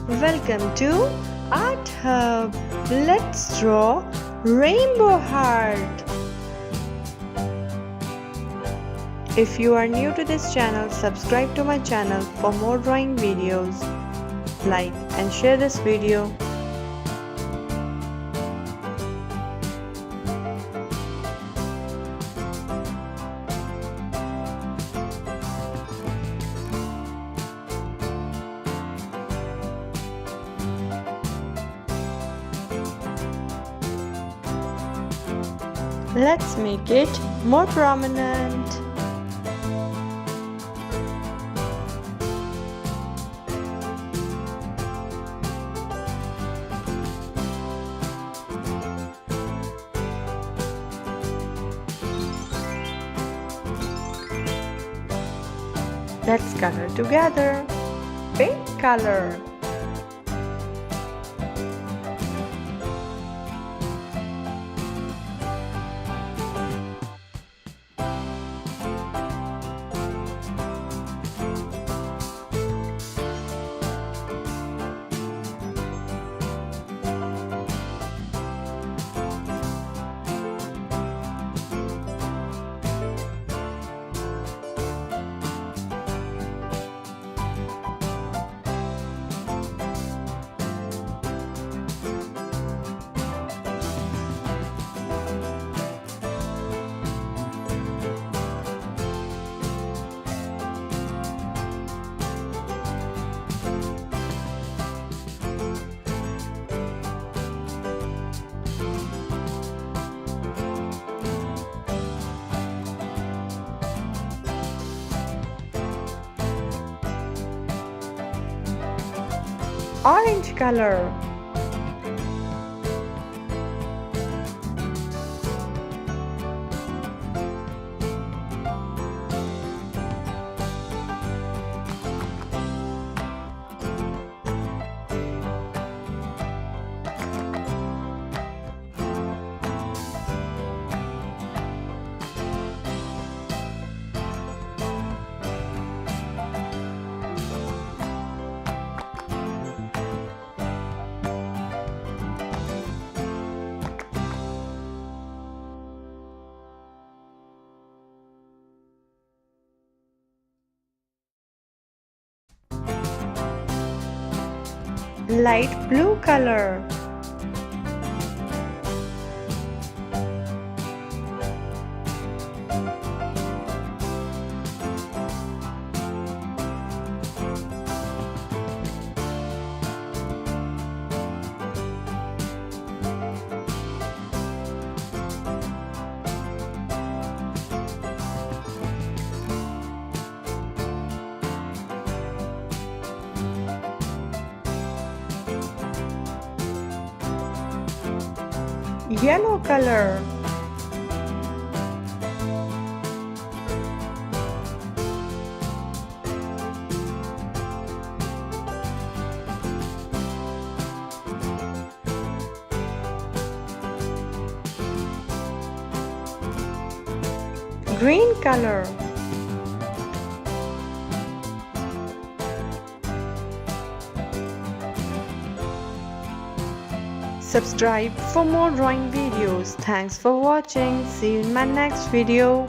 Welcome to Art Hub. Let's draw rainbow heart. If you are new to this channel, subscribe to my channel for more drawing videos. Like and share this video. Let's make it more prominent. Let's color together. Pink color. Orange color. Light blue color. Yellow color. Green color. Subscribe for more drawing videos. Thanks for watching. See you in my next video.